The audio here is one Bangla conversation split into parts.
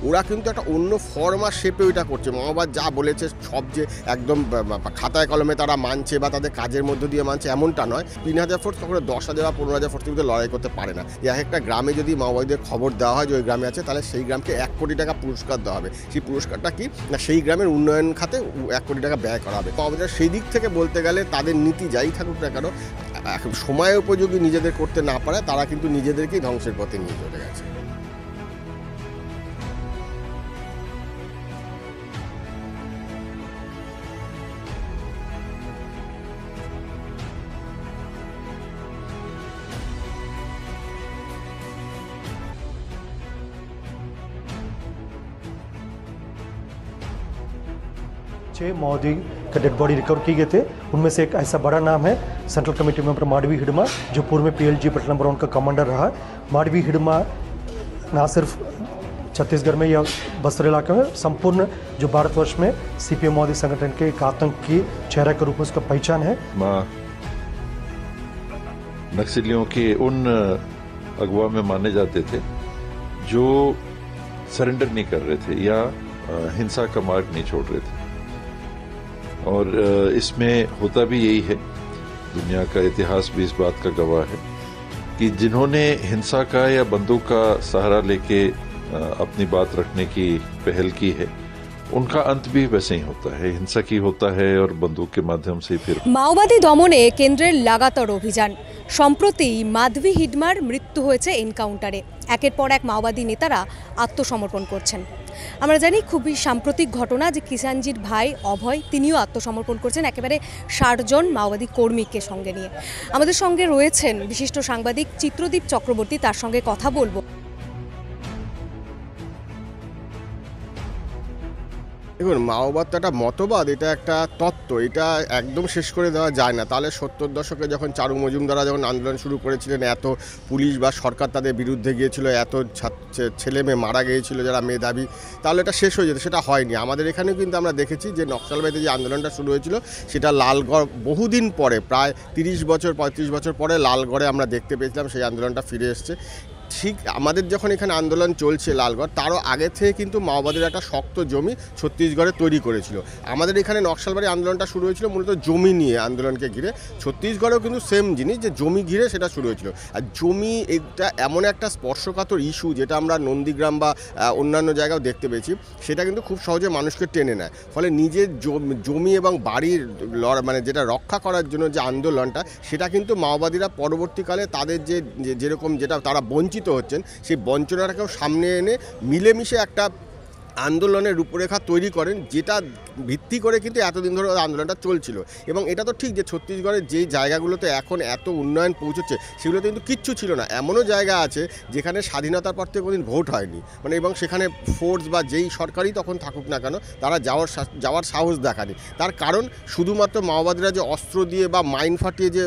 ওরা কিন্তু একটা অন্য ফর্ম আর শেপে ওইটা করছে। মাওবাদ যা বলেছে সব যে একদম খাতায় কলমে তারা মানছে বা তাদের কাজের মধ্য দিয়ে মানছে এমনটা নয়। 3000 ফোর্স কখনো 10,000 বা 15,000 ফোর্সের বিরুদ্ধে লড়াই করতে পারে না। এক একটা গ্রামে যদি মাওবাদীদের খবর দেওয়া হয় যে ওই গ্রামে আছে, তাহলে সেই গ্রামকে 1 কোটি টাকা পুরস্কার দেওয়া হবে। সেই পুরস্কারটা কি না, সেই গ্রামের উন্নয়ন খাতে 1 কোটি টাকা ব্যয় করা হবে। মাওবাদীরা সেই দিক থেকে বলতে গেলে তাদের নীতি যাই থাকুক না কেন, সময় উপযোগী নিজেদের করতে না পারে তারা কিন্তু নিজেদেরকেই ধ্বংসের পথে নিয়ে চলে গেছে। माओवादी का डेड बॉडी रिकवर की गए थे। उनमें से एक ऐसा बड़ा नाम है central committee member Madvi Hidma, जो पूर्व में PLG पेट्रोल नंबर 1 का कमांडर रहा। माडवी हिडमा ना सिर्फ छत्तीसगढ़ में या बस्तर इलाके में, संपूर्ण जो भारतवर्ष में CPM माओवादी संगठन के एक आतंक की चेहरा के रूप में उसका पहचान है। नक्सलियों के उन अगवा में माने जाते थे जो सरेंडर नहीं कर रहे थे या हिंसा का मार्ग नहीं छोड़ रहे थे, और इसमें होता भी यही है। दुनिया का इतिहास भी इस बात का गवाह है कि जिन्होंने हिंसा का या बंदूक का सहारा लेके अपनी बात रखने की पहल की है, उनका अंत भी वैसे ही होता है, हिंसक ही होता है और बंदूक के माध्यम से फिर। माओवादी दमने केंद्रेर लागातार अभियान। सम्प्रति माधवी हिडमार मृत्यु हয়েছে एनकाउंटारे। एकेर पर एक माओवादी नेतारा आत्मसमर्पण करছেন। আমরা জানি খুবই সাম্প্রতিক ঘটনা যে কিষাণজির ভাই অভয় তিনিও আত্মসমর্পণ করছেন একেবারে 60 জন মাওবাদী কর্মীকে সঙ্গে নিয়ে। আমাদের সঙ্গে রয়েছেন বিশিষ্ট সাংবাদিক চিত্রদীপ চক্রবর্তী, তার সঙ্গে কথা বলবো। দেখুন, মাওবাদ তো একটা মতবাদ, এটা একটা তত্ত্ব, এটা একদম শেষ করে দেওয়া যায় না। তাহলে 70 দশকে যখন চারু মজুমদাররা যখন আন্দোলন শুরু করেছিলেন, এত পুলিশ বা সরকার তাদের বিরুদ্ধে গিয়েছিল, এত ছেলে মেয়ে মারা গিয়েছিল যারা মেধাবী, তাহলে এটা শেষ হয়ে যেত। সেটা হয়নি। আমাদের এখানেও কিন্তু আমরা দেখেছি যে নকশালবাড়িতে যে আন্দোলনটা শুরু হয়েছিল সেটা লালগড় বহুদিন পরে, প্রায় 30 বছর 35 বছর পরে লালগড়ে আমরা দেখতে পেয়েছিলাম সেই আন্দোলনটা ফিরে এসছে। ঠিক আমাদের যখন এখানে আন্দোলন চলছে লালগড়, তারও আগে থেকে কিন্তু মাওবাদীরা একটা শক্ত জমি ছত্তিশগড়ে তৈরি করেছিল। আমাদের এখানে নকশালবাড়ি আন্দোলনটা শুরু হয়েছিল মূলত জমি নিয়ে, আন্দোলনকে ঘিরে। ছত্তিশগড়েও কিন্তু সেম জিনিস, যে জমি ঘিরে সেটা শুরু হয়েছিল। আর জমি এটা এমন একটা স্পর্শকাতর ইস্যু যেটা আমরা নন্দীগ্রাম বা অন্যান্য জায়গাও দেখতে পেয়েছি, সেটা কিন্তু খুব সহজে মানুষকে টেনে নেয়। ফলে নিজের জমি এবং বাড়ির মানে যেটা রক্ষা করার জন্য যে আন্দোলনটা, সেটা কিন্তু মাওবাদীরা পরবর্তীকালে তাদের যেরকম যেটা তারা বঞ্চিত হচ্ছেন, সেই বঞ্চনাটাকেও সামনে এনে মিলেমিশে একটা আন্দোলনের রূপরেখা তৈরি করেন, যেটা ভিত্তি করে কিন্তু এতদিন ধরে আন্দোলনটা চলছিল। এবং এটা তো ঠিক যে ছত্তিশগড়ের যেই জায়গাগুলোতে এখন এত উন্নয়ন পৌঁছচ্ছে সেগুলোতে কিন্তু কিচ্ছু ছিল না। এমনও জায়গা আছে যেখানে স্বাধীনতার পর থেকে কোনোদিন ভোট হয়নি, মানে, এবং সেখানে ফোর্স বা যেই সরকারই তখন থাকুক না কেন তারা যাওয়ার সাহস দেখানি। তার কারণ শুধুমাত্র মাওবাদীরা যে অস্ত্র দিয়ে বা মাইন ফাটিয়ে যে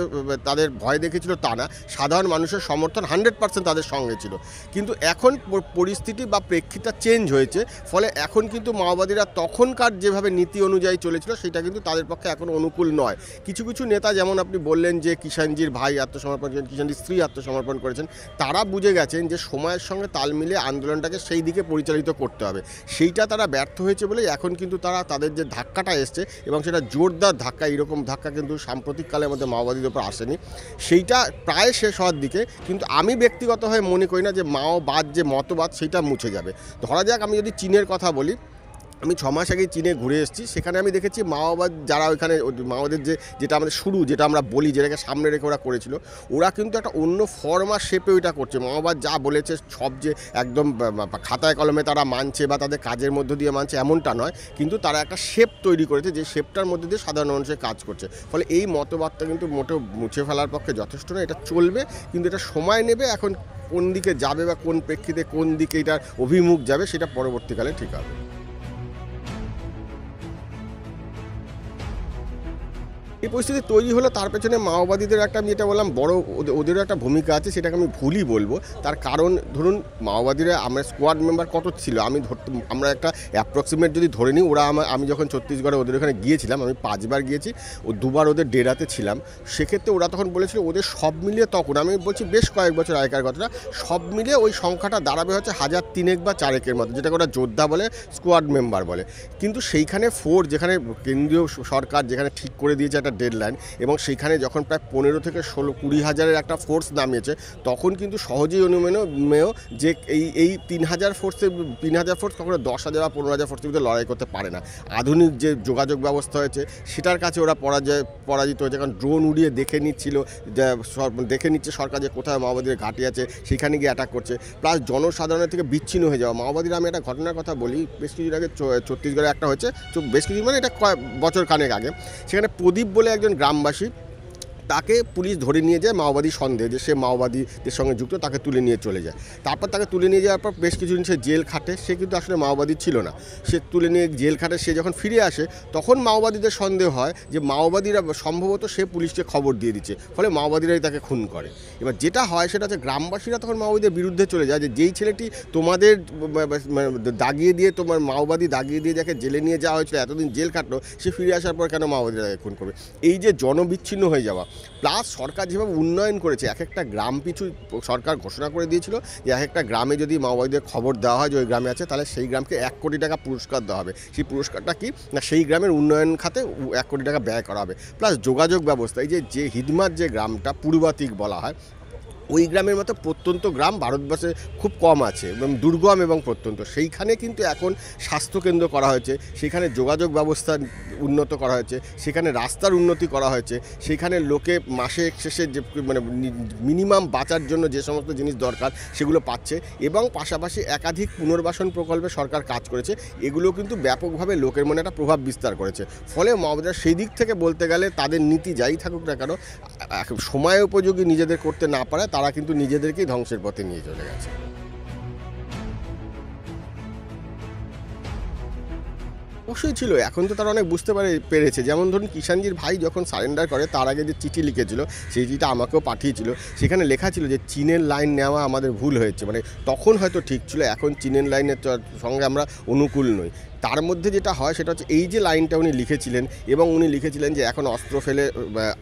তাদের ভয় দেখেছিল তা না, সাধারণ মানুষের সমর্থন 100% তাদের সঙ্গে ছিল। কিন্তু এখন পরিস্থিতি বা প্রেক্ষিতটা চেঞ্জ হয়েছে। ফলে এখন কিন্তু মাওবাদীরা তখনকার যেভাবে নীতি অনুযায়ী চলেছিল সেটা কিন্তু তাদের পক্ষে এখন অনুকূল নয়। কিছু কিছু নেতা, যেমন আপনি বললেন যে কিষাণজির ভাই আত্মসমর্পণ করেছেন, কিষাণজির স্ত্রী আত্মসমর্পণ করেছেন, তারা বুঝে গেছেন যে সময়ের সঙ্গে তাল মিলিয়ে আন্দোলনটাকে সেই দিকে পরিচালিত করতে হবে। সেইটা তারা ব্যর্থ হয়েছে বলেই এখন কিন্তু তাদের যে ধাক্কাটা এসছে, এবং সেটা জোরদার ধাক্কা, এইরকম ধাক্কা কিন্তু সাম্প্রতিককালের মধ্যে মাওবাদীদের উপর আসেনি, সেইটা প্রায় শেষ হওয়ার দিকে। কিন্তু আমি ব্যক্তিগতভাবে মনে করি না যে মাওবাদ যে মতবাদ সেটা মুছে যাবে। ধরা যাক, আমি যদি চীনের কথা বলি, আমি 6 মাস আগে চীনে ঘুরে এসেছি। সেখানে আমি দেখেছি মাওবাদ যারা ওইখানে মাওবাদের যেটা আমাদের শুরু, যেটা আমরা বলি, যেটাকে সামনে রেখে ওরা করেছিল, ওরা কিন্তু একটা অন্য ফর্ম আর শেপে ওইটা করছে। মাওবাদ যা বলেছে সব যে একদম খাতায় কলমে তারা মানছে বা তাদের কাজের মধ্য দিয়ে মানছে এমনটা নয়, কিন্তু তারা একটা শেপ তৈরি করেছে, যে শেপটার মধ্যে দিয়ে সাধারণ মানুষের কাজ করছে। ফলে এই মতবাদটা কিন্তু মোটেও মুছে ফেলার পক্ষে যথেষ্ট নয়। এটা চলবে, কিন্তু এটা সময় নেবে। এখন কোন দিকে যাবে বা কোন প্রেক্ষিতে কোন দিকে এটার অভিমুখ যাবে সেটা পরবর্তীকালে ঠিক হবে। এই পরিস্থিতি তৈরি হলো, তার পেছনে মাওবাদীদের একটা, আমি যেটা বললাম, বড় ওদেরও একটা ভূমিকা আছে, সেটাকে আমি ভুলই বলবো। তার কারণ ধরুন মাওবাদীরা, আমরা স্কোয়াড মেম্বার কত ছিল আমি আমরা একটা অ্যাপ্রক্সিমেট যদি ধরে নিই, ওরা আমি যখন ছত্তিশগড়ে ওদের ওখানে গিয়েছিলাম, আমি 5 বার গিয়েছি, ও 2 বার ওদের ডেরাতে ছিলাম। সেক্ষেত্রে ওরা তখন বলেছিল ওদের সব মিলিয়ে, তখন আমি বলছি বেশ কয়েক বছর আগেকার কথাটা, সব মিলিয়ে ওই সংখ্যাটা দাঁড়াবে হচ্ছে 1003 বা 4 মতো, যেটাকে ওরা যোদ্ধা বলে, স্কোয়াড মেম্বার বলে। কিন্তু সেইখানে যেখানে কেন্দ্রীয় সরকার যেখানে ঠিক করে দিয়েছে একটা ডেডলাইন, এবং সেইখানে যখন প্রায় 15 থেকে 20 হাজারের একটা ফোর্স নামিয়েছে, তখন কিন্তু সহজেই অনুমেয় যে এই 3000 ফোর্স কখনো 10,000 বা 15,000 ফোর্সের ভিতরে লড়াই করতে পারে না। আধুনিক যে যোগাযোগ ব্যবস্থা হয়েছে সেটার কাছে ওরা পরাজিত হয়েছে, কারণ ড্রোন উড়িয়ে দেখে নিচ্ছে সরকার যে কোথায় মাওবাদীদের ঘাঁটি আছে, সেখানে গিয়ে অ্যাটাক করছে, প্লাস জনসাধারণের থেকে বিচ্ছিন্ন হয়ে যাওয়া মাওবাদীরা। আমি একটা ঘটনার কথা বলি, বেশ কিছুদিন আগে ছত্তিশগড়ে একটা হয়েছে, বেশ কিছু মানে এটা বছর খানেক আগে, সেখানে প্রদীপ বলে একজন গ্রামবাসী, তাকে পুলিশ ধরে নিয়ে যায় মাওবাদী সন্দেহে যে সে মাওবাদীদের সঙ্গে যুক্ত, তাকে তুলে নিয়ে চলে যায়। তারপর তাকে তুলে নিয়ে যাওয়ার পর বেশ কিছুদিন সে জেল খাটে, সে কিন্তু আসলে মাওবাদী ছিল না, সে তুলে নিয়ে জেল খাটে। সে যখন ফিরে আসে তখন মাওবাদীদের সন্দেহ হয় যে মাওবাদীরা সম্ভবত সে পুলিশকে খবর দিয়ে দিচ্ছে, ফলে মাওবাদীরাই তাকে খুন করে। এবার যেটা হয় সেটা হচ্ছে গ্রামবাসীরা তখন মাওবাদীদের বিরুদ্ধে চলে যায়, যে যেই ছেলেটি তোমাদের দাগিয়ে দিয়ে, তোমার মাওবাদী দাগিয়ে দিয়ে যাকে জেলে নিয়ে যাওয়া হয়েছিল, এতদিন জেল খাটলো, সে ফিরে আসার পর কেন মাওবাদীরা তাকে খুন করবে? এই যে জনবিচ্ছিন্ন হয়ে যাওয়া, প্লাস সরকার যেভাবে উন্নয়ন করেছে, এক একটা গ্রাম পিছু সরকার ঘোষণা করে দিয়েছিল যে এক একটা গ্রামে যদি মাওবাদীদের খবর দেওয়া হয় যে ওই গ্রামে আছে, তাহলে সেই গ্রামকে 1 কোটি টাকা পুরস্কার দেওয়া হবে। সেই পুরস্কারটা কি না, সেই গ্রামের উন্নয়ন খাতে 1 কোটি টাকা ব্যয় করা হবে। প্লাস যোগাযোগ ব্যবস্থা, এই যে হিদমার যে গ্রামটা পূর্বাতিক বলা হয়, ওই গ্রামের মতো প্রত্যন্ত গ্রাম ভারতবর্ষে খুব কম আছে, এবং দুর্গম এবং প্রত্যন্ত। সেইখানে কিন্তু এখন স্বাস্থ্যকেন্দ্র করা হয়েছে, সেখানে যোগাযোগ ব্যবস্থা উন্নত করা হয়েছে, সেখানে রাস্তার উন্নতি করা হয়েছে, সেখানে লোকে মাসে শেষে যে মানে মিনিমাম বাঁচার জন্য যে সমস্ত জিনিস দরকার সেগুলো পাচ্ছে, এবং পাশাপাশি একাধিক পুনর্বাসন প্রকল্পে সরকার কাজ করেছে। এগুলো কিন্তু ব্যাপকভাবে লোকের মনে একটা প্রভাব বিস্তার করেছে। ফলে মাওবাদীরা সেই দিক থেকে বলতে গেলে তাদের নীতি যাই থাকুক না কেন, সময় উপযোগী নিজেদের করতে না পারে, তারা কিন্তু নিজেদেরকেই ধ্বংসের পথে নিয়ে চলে গেছে। অবশ্যই ছিল, এখন তো তারা অনেক বুঝতে পেরেছে। যেমন ধরুন কিষাণজির ভাই যখন সারেন্ডার করে, তার আগে যে চিঠি লিখেছিল, সেই চিঠিটা আমাকেও পাঠিয়েছিল, সেখানে লেখা ছিল যে চীনের লাইন নেওয়া আমাদের ভুল হয়েছে। মানে তখন হয়তো ঠিক ছিল, এখন চীনের লাইনের সঙ্গে আমরা অনুকূল নই। তার মধ্যে যেটা হয় সেটা হচ্ছে এই যে লাইনটা উনি লিখেছিলেন, এবং উনি লিখেছিলেন যে এখন অস্ত্র ফেলে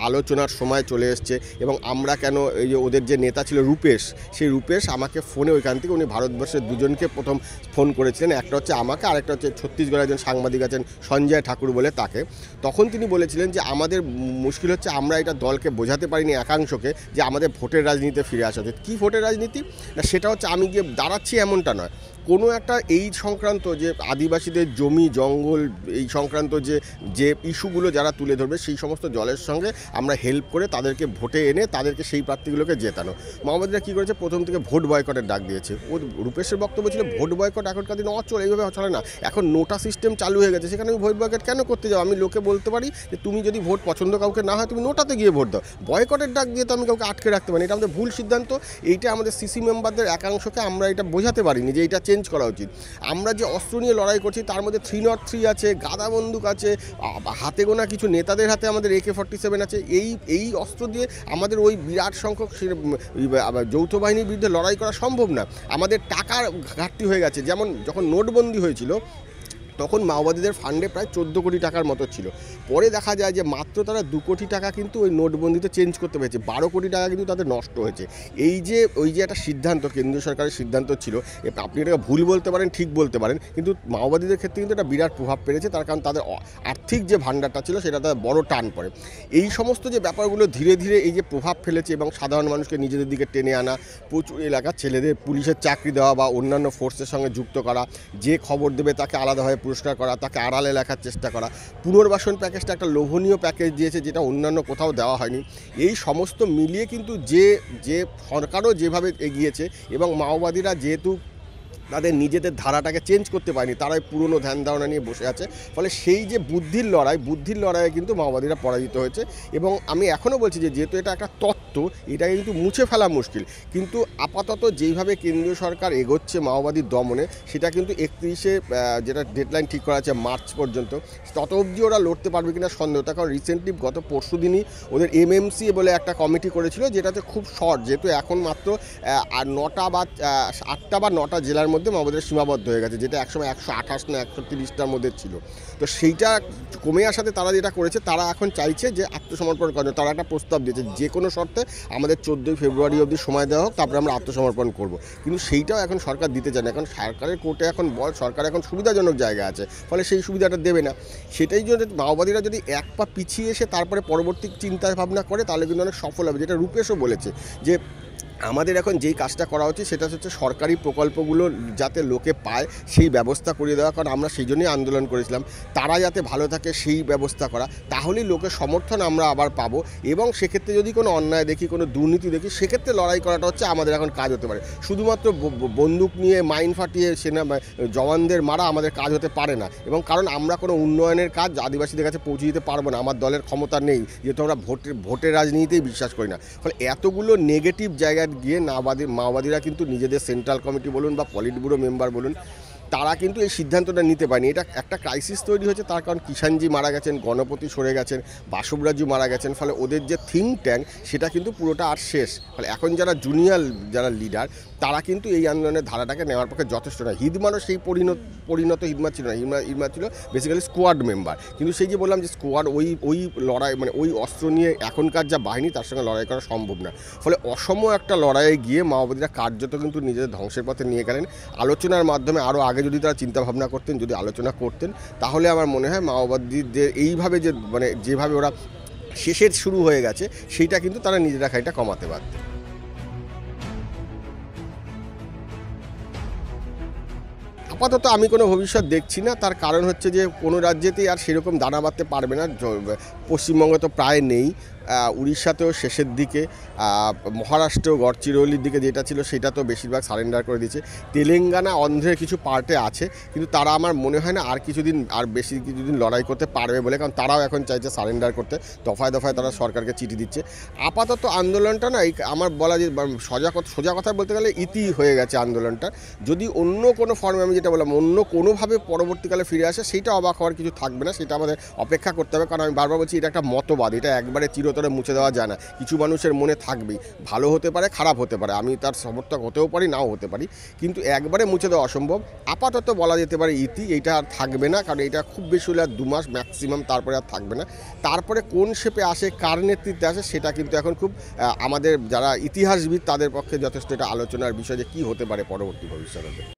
আলোচনার সময় চলে এসছে, এবং আমরা কেন, এই যে ওদের যে নেতা ছিল রূপেশ, সেই রূপেশ আমাকে ফোনে, ওইখান থেকে উনি ভারতবর্ষের দুজনকে প্রথম ফোন করেছিলেন, একটা হচ্ছে আমাকে, আরেকটা হচ্ছে ছত্তিশগড়ের একজন সাংবাদিক আছেন সঞ্জয় ঠাকুর বলে, তাকে। তখন তিনি বলেছিলেন যে আমাদের মুশকিল হচ্ছে, আমরা এটা দলকে বোঝাতে পারিনি একাংশকে যে আমাদের ভোটের রাজনীতিতে ফিরে আসা উচিত। কী ভোটের রাজনীতি না, সেটা হচ্ছে আমি গিয়ে দাঁড়াচ্ছি এমনটা নয়, কোনো একটা এই সংক্রান্ত যে আদিবাসীদের জমি জঙ্গল এই সংক্রান্ত যে ইস্যুগুলো যারা তুলে ধরবে, সেই সমস্ত দলের সঙ্গে আমরা হেল্প করে তাদেরকে ভোটে এনে তাদেরকে সেই প্রার্থীগুলোকে জেতানো। মাওবাদীরা কী করেছে, প্রথম থেকে ভোট বয়কটের ডাক দিয়েছে। ও রূপেশের বক্তব্য ছিল ভোট বয়কট এখনকার দিনে অচল, এইভাবে চলে না, এখন নোটা সিস্টেম চালু হয়ে গেছে, সেখানে আমি ভোট বয়কট কেন করতে যাবো? আমি লোকে বলতে পারি যে তুমি যদি ভোট পছন্দ কাউকে না হয়, তুমি নোটাতে গিয়ে ভোট দাও। বয়কটের ডাক দিয়ে তো আমি কাউকে আটকে রাখতে পারি, এটা আমাদের ভুল সিদ্ধান্ত। এইটা আমাদের সিসি মেম্বারদের একাংশকে আমরা এটা বোঝাতে পারিনি যে এটা চেঞ্জ করা উচিত। আমরা যে অস্ত্র নিয়ে লড়াই করছি, তার মধ্যে 303 আছে, গাদা বন্দুক আছে, হাতে গোনা কিছু নেতাদের হাতে আমাদের AK-47 আছে। এই অস্ত্র দিয়ে আমাদের ওই বিরাট সংখ্যক যৌথ বাহিনীর বিরুদ্ধে লড়াই করা সম্ভব না। আমাদের টাকার ঘাটতি হয়ে গেছে। যেমন যখন নোটবন্দি হয়েছিল, তখন মাওবাদীদের ফান্ডে প্রায় 14 কোটি টাকার মতো ছিল। পরে দেখা যায় যে মাত্র তারা 2 কোটি টাকা কিন্তু ওই নোটবন্দিতে চেঞ্জ করতে পেরেছে, 12 কোটি টাকা কিন্তু তাদের নষ্ট হয়েছে। ওই যে একটা সিদ্ধান্ত, কেন্দ্রীয় সরকারের সিদ্ধান্ত ছিল, আপনি এটাকে ভুল বলতে পারেন, ঠিক বলতে পারেন, কিন্তু মাওবাদীদের ক্ষেত্রে কিন্তু এটা বিরাট প্রভাব পেরেছে। তার কারণ তাদের আর্থিক যে ভাণ্ডারটা ছিল সেটা তাদের বড় টান পড়ে। এই সমস্ত যে ব্যাপারগুলো ধীরে ধীরে এই যে প্রভাব ফেলেছে, এবং সাধারণ মানুষকে নিজেদের দিকে টেনে আনা, প্রচুর এলাকার ছেলেদের পুলিশের চাকরি দেওয়া বা অন্যান্য ফোর্সের সঙ্গে যুক্ত করা, যে খবর দেবে তাকে আলাদাভাবে পুরস্কার করা, তাকে আড়ালে লেখার চেষ্টা করা, পুনর্বাসন প্যাকেজটা একটা লোভনীয় প্যাকেজ দিয়েছে যেটা অন্যান্য কোথাও দেওয়া হয়নি। এই সমস্ত মিলিয়ে কিন্তু যে সরকারও যেভাবে এগিয়েছে, এবং মাওবাদীরা যেহেতু তাদের নিজেদের ধারাটাকে চেঞ্জ করতে পারেনি, তারাই পুরনো ধ্যান ধারণা নিয়ে বসে আছে, ফলে সেই যে বুদ্ধির লড়াইয়ে কিন্তু মাওবাদীরা পরাজিত হয়েছে। এবং আমি এখনও বলছি যে যেহেতু এটা একটা তত্ত্ব, তত্ত্ব, এটা কিন্তু মুছে ফেলা মুশকিল। কিন্তু আপাতত যেইভাবে কেন্দ্রীয় সরকার এগোচ্ছে মাওবাদী দমনে, সেটা কিন্তু 31-এ যেটা ডেডলাইন ঠিক করা আছে মার্চ পর্যন্ত, তত অবধি ওরা লড়তে পারবে কিনা সন্দেহ। তার কারণ রিসেন্টলি গত পরশু দিনই ওদের MMC বলে একটা কমিটি করেছিল, যেটাতে খুব শর্ট, যেহেতু এখন মাত্র 9টা বা 8টা বা 9টা জেলার মধ্যে মাওবাদীরা সীমাবদ্ধ হয়ে গেছে, যেটা একসময় 128 না 130টার মধ্যে ছিল। তো সেইটা কমে আসাতে তারা যেটা করেছে, তারা এখন চাইছে যে আত্মসমর্পণ করার জন্য। তারা একটা প্রস্তাব দিয়েছে যে কোনো শর্তে আমাদের 14ই ফেব্রুয়ারি অবধি সময় দেওয়া হোক, তারপরে আমরা আত্মসমর্পণ করব। কিন্তু সেইটাও এখন সরকার দিতে চায় না। এখন সরকারের কোর্টে এখন সরকার এখন সুবিধাজনক জায়গা আছে, ফলে সেই সুবিধাটা দেবে না। সেটাই জন্য মাওবাদীরা যদি এক পা পিছিয়ে এসে তারপরে পরবর্তী চিন্তা ভাবনা করে, তাহলে কিন্তু অনেক সফল হবে। যেটা রূপেশও বলেছে যে আমাদের এখন যেই কাজটা করা উচিত সেটা হচ্ছে সরকারি প্রকল্পগুলো যাতে লোকে পায় সেই ব্যবস্থা করিয়ে দেওয়া। কারণ আমরা সেই জন্যই আন্দোলন করেছিলাম, তারা যাতে ভালো থাকে সেই ব্যবস্থা করা, তাহলেই লোকের সমর্থন আমরা আবার পাবো। এবং সেক্ষেত্রে যদি কোনো অন্যায় দেখি, কোনো দুর্নীতি দেখি, সেক্ষেত্রে লড়াই করাটা হচ্ছে আমাদের এখন কাজ হতে পারে। শুধুমাত্র বন্দুক নিয়ে মাইন ফাটিয়ে সেনা জওয়ানদের মারা আমাদের কাজ হতে পারে না। এবং কারণ আমরা কোনো উন্নয়নের কাজ আদিবাসীদের কাছে পৌঁছে দিতে পারবো না, আমার দলের ক্ষমতা নেই, যেহেতু আমরা ভোটের রাজনীতিতেই বিশ্বাস করি না। ফলে এতগুলো নেগেটিভ জায়গায় গিয়ে মাওবাদীরা কিন্তু নিজেদের সেন্ট্রাল কমিটি বলুন বা পলিট ব্যুরো মেম্বার বলুন, তারা কিন্তু এই সিদ্ধান্তটা নিতে পারেনি। এটা একটা ক্রাইসিস তৈরি হয়েছে, তার কারণ কিষাণজি মারা গেছেন, গণপতি সরে গেছেন, বাসবরাজু মারা গেছেন। ফলে ওদের যে থিঙ্ক ট্যাঙ্ক সেটা কিন্তু পুরোটা আর শেষ। ফলে এখন যারা লিডার, তারা কিন্তু এই আন্দোলনের ধারাটাকে নেওয়ার পক্ষে যথেষ্ট না। হিদমানও সেই পরিণত হিদমা ছিল না, হিদমা ছিল বেসিক্যালি স্কোয়াড মেম্বার। কিন্তু সেই যে বললাম যে স্কোয়াড ওই লড়াই, মানে ওই অস্ত্র নিয়ে এখনকার যা বাহিনী, তার সঙ্গে লড়াই করা সম্ভব না। ফলে অসম একটা লড়াইয়ে গিয়ে মাওবাদীরা কার্যত কিন্তু নিজেদের ধ্বংসের পথে নিয়ে গেলেন। আলোচনার মাধ্যমে আরও আগে যদি তারা চিন্তাভাবনা করতেন, যদি আলোচনা করতেন, তাহলে আমার মনে হয় মাওবাদীদের এইভাবে যে যেভাবে ওরা শেষের শুরু হয়ে গেছে, সেইটা কিন্তু তারা নিজেরা খানিকটা কমাতে পারতেন। আপাতত আমি কোনো ভবিষ্যৎ দেখছি না। তার কারণ হচ্ছে যে কোনো রাজ্যেতেই আর সেরকম দানা বাঁধতে পারবে না। পশ্চিমবঙ্গে তো প্রায় নেই, উড়িষ্যাতেও শেষের দিকে, মহারাষ্ট্রেও গড়চিরৌলির দিকে যেটা ছিল সেটা তো বেশিরভাগ সারেন্ডার করে দিয়েছে। তেলেঙ্গানা, অন্ধ্রের কিছু পার্টে আছে, কিন্তু তারা আমার মনে হয় না আর বেশি কিছুদিন লড়াই করতে পারবে বলে। কারণ তারাও এখন চাইছে সারেন্ডার করতে, দফায় দফায় তারা সরকারকে চিঠি দিচ্ছে। আপাতত আন্দোলনটা না, আমার বলা যে সোজা কথা বলতে গেলে ইতি হয়ে গেছে আন্দোলনটা। যদি অন্য কোনো ফর্মে, আমি যেটা বললাম, অন্য কোনোভাবে পরবর্তীকালে ফিরে আসে, সেইটা অবাক হওয়ার কিছু থাকবে না, সেটা আমাদের অপেক্ষা করতে হবে। কারণ আমি বারবার বলছি, এটা একটা মতবাদ, এটা একবারে চিরতরে মুছে দেওয়া যায় না। কিছু মানুষের মনে থাকবেই, ভালো হতে পারে, খারাপ হতে পারে, আমি তার সমর্থক হতেও পারি, নাও হতে পারি, কিন্তু একবারে মুছে দেওয়া অসম্ভব। আপাতত বলা যেতে পারে ইতি, এইটা আর থাকবে না। কারণ এটা খুব বেশি হলে আর 2 মাস ম্যাক্সিমাম, তারপরে আর থাকবে না। তারপরে কোন শেপে আসে, কার নেতৃত্বে আসে, সেটা কিন্তু এখন খুব আমাদের যারা ইতিহাসবিদ তাদের পক্ষে যথেষ্ট এটা আলোচনার বিষয় যে কী হতে পারে পরবর্তী ভবিষ্যতে।